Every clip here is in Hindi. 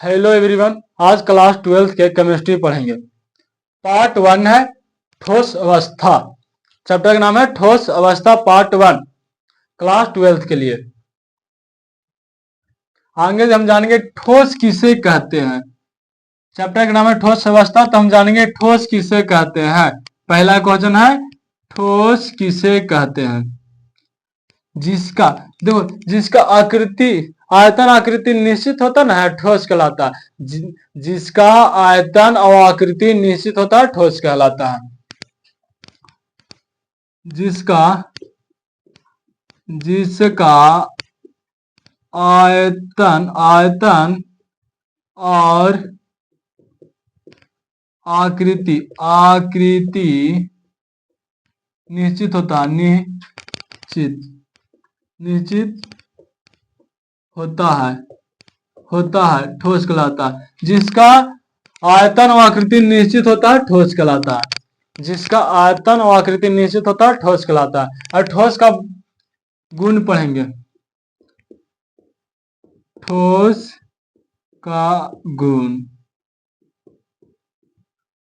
Hello everyone. आज क्लास 12th के केमिस्ट्री पढ़ेंगे। पार्ट 1 है ठोस अवस्था। चैप्टर का नाम है ठोस अवस्था पार्ट 1, क्लास 12th के लिए। आगे हम जानेंगे ठोस किसे कहते हैं। चैप्टर का नाम है ठोस अवस्था, तो हम जानेंगे ठोस किसे कहते हैं। पहला क्वेश्चन है ठोस किसे कहते हैं। जिसका देखो जिसका आकृति आयतन आकृति निश्चित होता ना है ठोस कहलाता है। जिसका आयतन और आकृति निश्चित होता है ठोस कहलाता है। जिसका जिसका आयतन और आकृति निश्चित होता है निश्चित होता है ठोस कहलाता है। जिसका आयतन और आकृति निश्चित होता है ठोस कहलाता है। जिसका आयतन और आकृति निश्चित होता है ठोस कहलाता है। और ठोस का गुण पढ़ेंगे। ठोस का गुण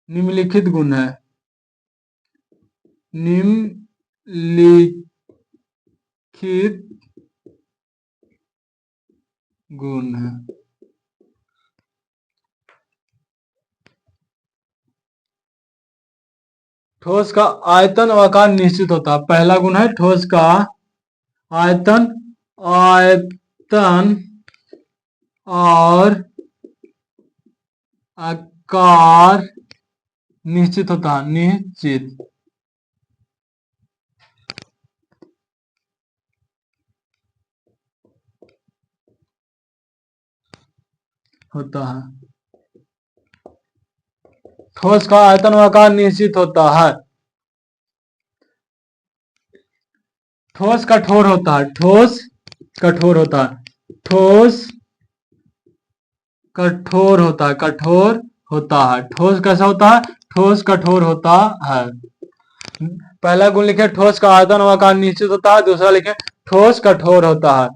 निम्नलिखित गुण है। निम्नलिखित गुण है। ठोस का आयतन और आकार निश्चित होता है। पहला गुण है ठोस का आयतन और आकार निश्चित होता है। निश्चित होता है। ठोस का आयतन और आकार निश्चित होता है। ठोस कठोर होता है। ठोस कठोर होता है। ठोस कठोर होता है। कठोर होता है। ठोस कैसा होता है? ठोस कठोर होता है। पहला गुण लिखे ठोस का आयतन और आकार निश्चित होता है। दूसरा लिखे ठोस कठोर होता है।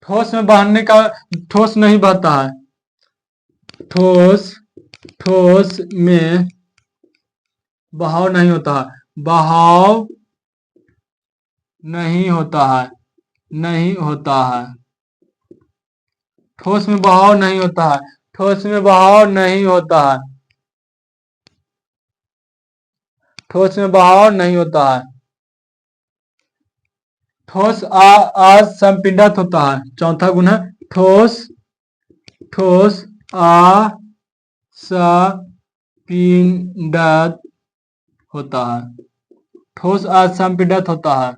ठोस में बहने का ठोस नहीं बहता है। ठोस में बहाव नहीं होता है। बहाव नहीं होता है। नहीं होता है। ठोस में बहाव नहीं होता है। ठोस में बहाव नहीं होता है। ठोस में बहाव नहीं होता है। ठोस असंपीड़ित होता है। चौथा गुण है ठोस असंपीड़ित होता है। ठोस असंपीड़ित होता है।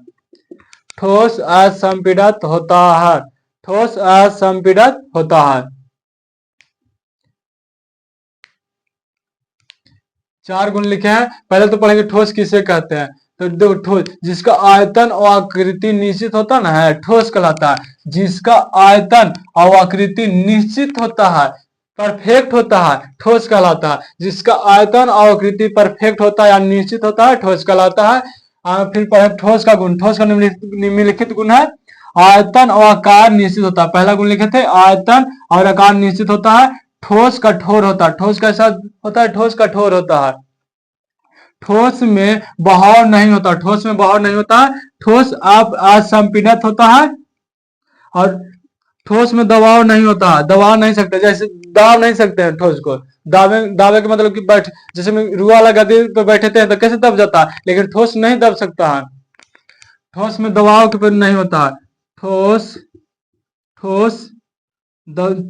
ठोस असंपीड़ित होता है। ठोस असंपीड़ित होता है। चार गुण लिखे हैं। पहले तो पढ़ेंगे ठोस किसे कहते हैं। तो देखो ठोस जिसका आयतन और आकृति निश्चित होता ना है ठोस कहलाता है। जिसका आयतन और आकृति निश्चित होता है, परफेक्ट होता है, ठोस कहलाता है। जिसका आयतन और आकृति परफेक्ट होता है या निश्चित होता है ठोस कहलाता है। फिर पढ़े ठोस का गुण। ठोस का निम्नलिखित गुण है। आयतन और आकार निश्चित होता है। पहला गुण लिखे थे आयतन और आकार निश्चित होता है। ठोस कठोर होता है। ठोस कैसा होता है? ठोस कठोर होता है। ठोस में बहाव नहीं होता। ठोस में बहाव नहीं होता है। ठोस असंपीड़ित होता है। और ठोस में दबाव नहीं होता है। दबा नहीं सकते, जैसे दाब नहीं सकते हैं ठोस को। दावे के मतलब कि बैठ जैसे में रुआ वाला गद्दे पे बैठे थे तो कैसे दब जाता है, लेकिन ठोस नहीं दब सकता है। ठोस में दबाव के नहीं होता है।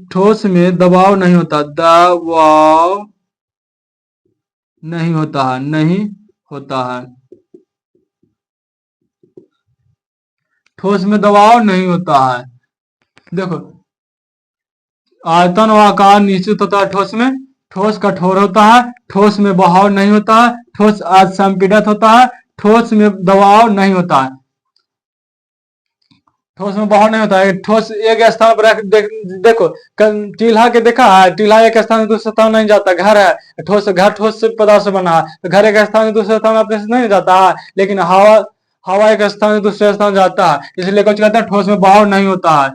ठोस में दबाव नहीं होता। दबाव नहीं होता है। नहीं होता है। ठोस में दबाव नहीं होता है। देखो आयतन और आकार निश्चित होता है ठोस में। ठोस कठोर होता है। ठोस में बहाव नहीं होता है। ठोस असंपीड़ित होता है। ठोस में दबाव नहीं होता है। ठोस में बहाव नहीं होता है। ठोस एक स्थान पर देखो टीला के देखा है। टीला एक स्थान से दूसरे स्थान नहीं जाता। घर है घर ठोस से पदार्थ से बना है, तो घर एक स्थान से दूसरे स्थान अपने से नहीं जाता है, लेकिन हवा एक स्थान से दूसरे स्थान जाता है। इसलिए कुछ कहते हैं ठोस में बहाव नहीं होता है।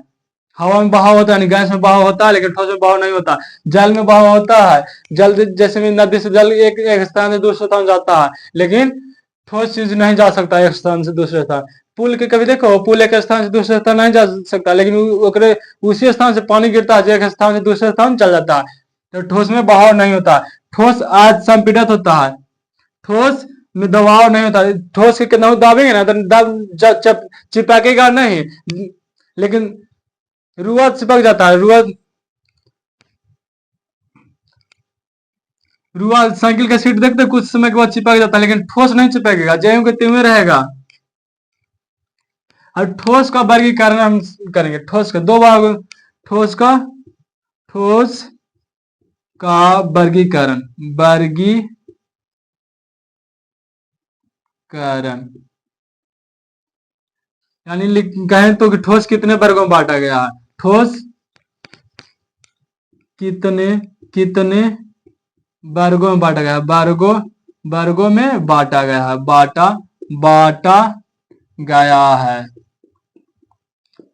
हवा में बहाव होता है, गैस में बहाव होता है, लेकिन ठोस में बहाव नहीं होता। जल में बहाव होता है, जल जैसे में नदी से जल एक स्थान से दूसरे स्थान जाता है, लेकिन ठोस चीज नहीं जा सकता एक स्थान से दूसरे स्थान। पुल के कभी देखो, पुल एक स्थान से दूसरे स्थान नहीं जा सकता, लेकिन ओकरे उसी स्थान से पानी गिरता है जो एक स्थान से दूसरे स्थान चल जाता है। तो ठोस में बहाव नहीं होता। ठोस आज संपीड़ित होता है, ठोस में दबाव नहीं होता। ठोस के कितना दाबेंगे ना तो दब चिपकेगा नहीं, लेकिन रुआ चिपक जाता है। रुआ साइकिल का सीट देखते कुछ समय के बाद चिपक जाता है, लेकिन ठोस नहीं चिपकेगा, ज्यों के त्यों रहेगा। और ठोस का वर्गीकरण हम करेंगे। ठोस का दो भाग, ठोस का वर्गीकरण यानी कहें तो कि ठोस कितने वर्गों में बांटा गया है। ठोस कितने वर्गों में बांटा गया है, वर्गों में बांटा गया है, बांटा गया है।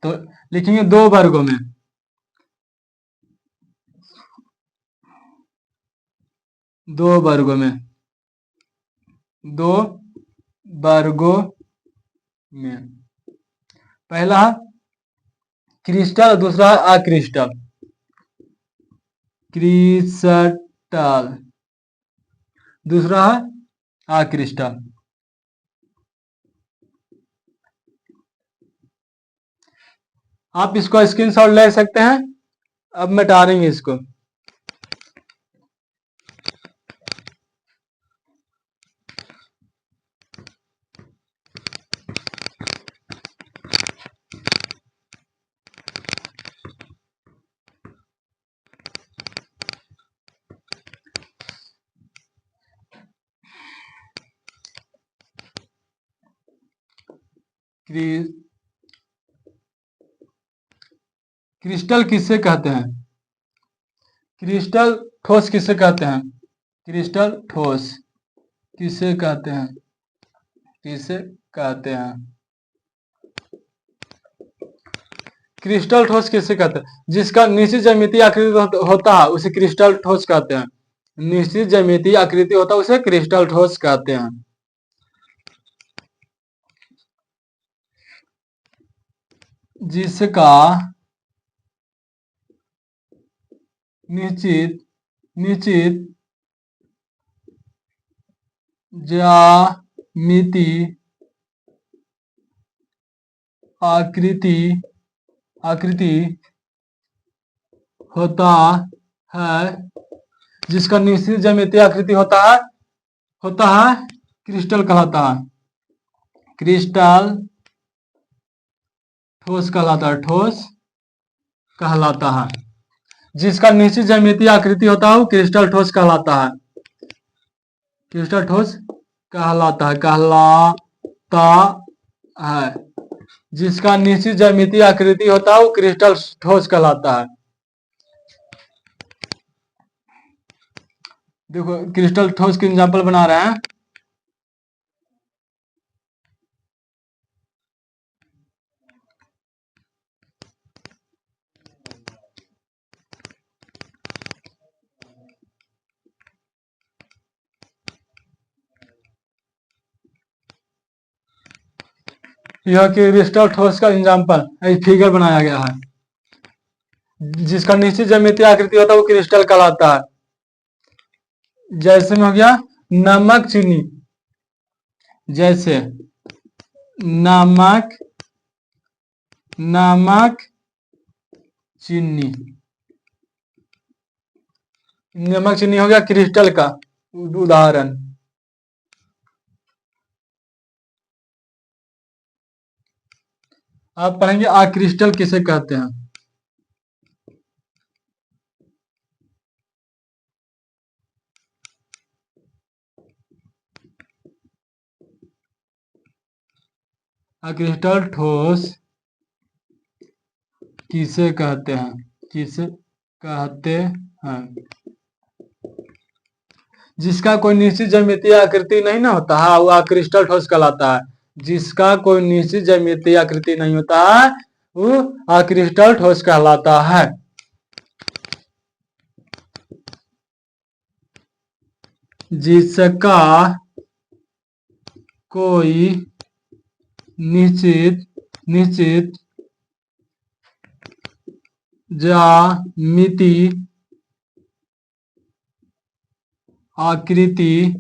तो लिखेंगे दो वर्गों में, दो वर्गों में पहला क्रिस्टल, दूसरा अक्रिस्टल। क्रिस्टल, दूसरा है अक्रिस्टल। आप इसको स्क्रीनशॉट ले सकते हैं। अब मिटा देंगे इसको। क्रिस्टल किससे कहते हैं? क्रिस्टल ठोस किसे कहते हैं? क्रिस्टल ठोस किसे कहते हैं? क्रिस्टल ठोस किसे कहते हैं? जिसका निश्चित ज्यामितीय आकृति होता है उसे क्रिस्टल ठोस कहते हैं। निश्चित ज्यामितीय आकृति होता है उसे क्रिस्टल ठोस कहते हैं। जिसका निश्चित ज्यामितीय आकृति होता है, जिसका निश्चित ज्यामितीय आकृति होता है क्रिस्टल कहलाता है। क्रिस्टल ठोस कहलाता है, ठोस कहलाता है। जिसका निश्चित ज्यामितीय आकृति होता है वो क्रिस्टल ठोस कहलाता है। क्रिस्टल ठोस कहलाता है। जिसका निश्चित ज्यामितीय आकृति होता है वो क्रिस्टल ठोस कहलाता है। देखो क्रिस्टल ठोस की एग्जांपल बना रहे हैं। यह क्रिस्टल ठोस का एग्जांपल फिगर बनाया गया है। जिसका निश्चित ज्यामितीय आकृति होता है वो क्रिस्टल कहलाता है। जैसे में हो गया नमक चीनी, जैसे नमक चीनी, नमक चीनी हो गया क्रिस्टल का उदाहरण। आप पढ़ेंगे अक्रिस्टल किसे कहते हैं। अक्रिस्टल ठोस किसे कहते हैं? जिसका कोई निश्चित ज्यामितीय आकृति नहीं ना होता है वो अक्रिस्टल ठोस कहलाता है। जिसका कोई निश्चित ज्यामितीय आकृति नहीं होता है वो अक्रिस्टल ठोस कहलाता है। जिसका कोई निश्चित ज्यामिति आकृति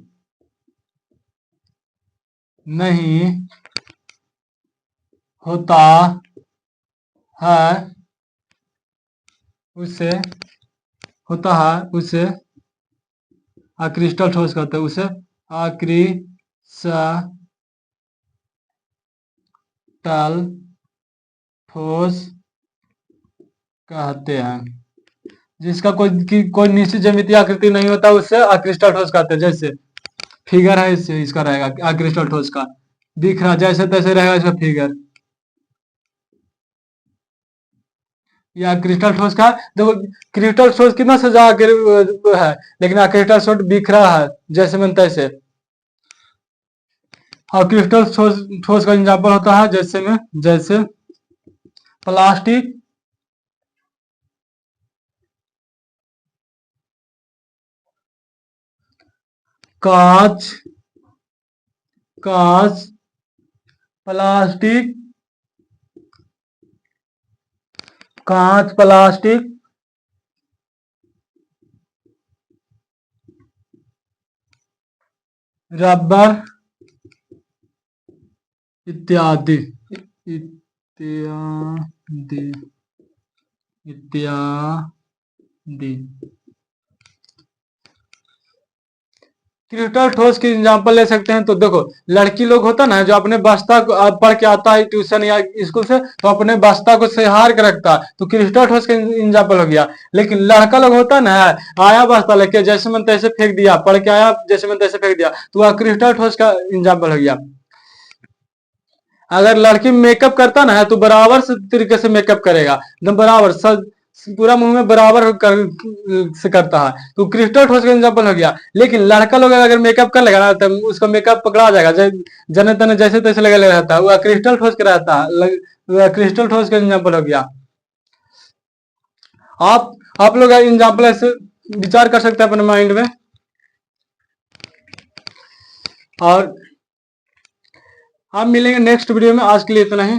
नहीं होता है उसे अक्रिस्टल ठोस कहते हैं। उसे अक्रिस्टल ठोस कहते हैं। जिसका कोई निश्चित ज्यामितीय आकृति नहीं होता उससे अक्रिस्टल ठोस कहते हैं। जैसे फिगर है इससे इसका रहेगा अक्रिस्टल ठोस का, दिख रहा जैसे तैसे रहेगा इसका फिगर। या क्रिस्टल ठोस का देखो, क्रिस्टल ठोस कितना सजा है, लेकिन क्रिस्टल ठोस बिखरा है जैसे में तैसे। और क्रिस्टल ठोस का एग्जाम्पल होता है जैसे प्लास्टिक, कांच प्लास्टिक, रबर इत्यादि क्रिस्टल ठोस की एग्जांपल ले सकते हैं। तो देखो लड़की लोग होता ना जो अपने बस्ता को पढ़ के आता है ट्यूशन या स्कूल से, तो अपने बस्ता को सहार के रखता है, तो क्रिस्टल ठोस का एग्जांपल हो गया। लेकिन लड़का लोग होता ना आया बस्ता लेके जैसे मन तैसे फेंक दिया, पढ़ के आया जैसे मन तैसे फेंक दिया, तो वह क्रिस्टल ठोस का एग्जाम्पल हो गया। अगर लड़की मेकअप करता ना है तो बराबर से तरीके से मेकअप करेगा, एकदम बराबर पूरा मुंह में बराबर से करता है, तो क्रिस्टल ठोस का एग्जाम्पल हो गया। लेकिन लड़का लोग अगर मेकअप कर लेगा ना तो उसका मेकअप पकड़ा जाएगा, जने तने जैसे तैसे लगा रहता है, वह क्रिस्टल ठोस का रहता है, क्रिस्टल ठोस का एग्जाम्पल हो गया। आप लोग एग्जाम्पल ऐसे विचार कर सकते हैं अपने माइंड में। और आप मिलेंगे नेक्स्ट वीडियो में, आज के लिए इतना ही।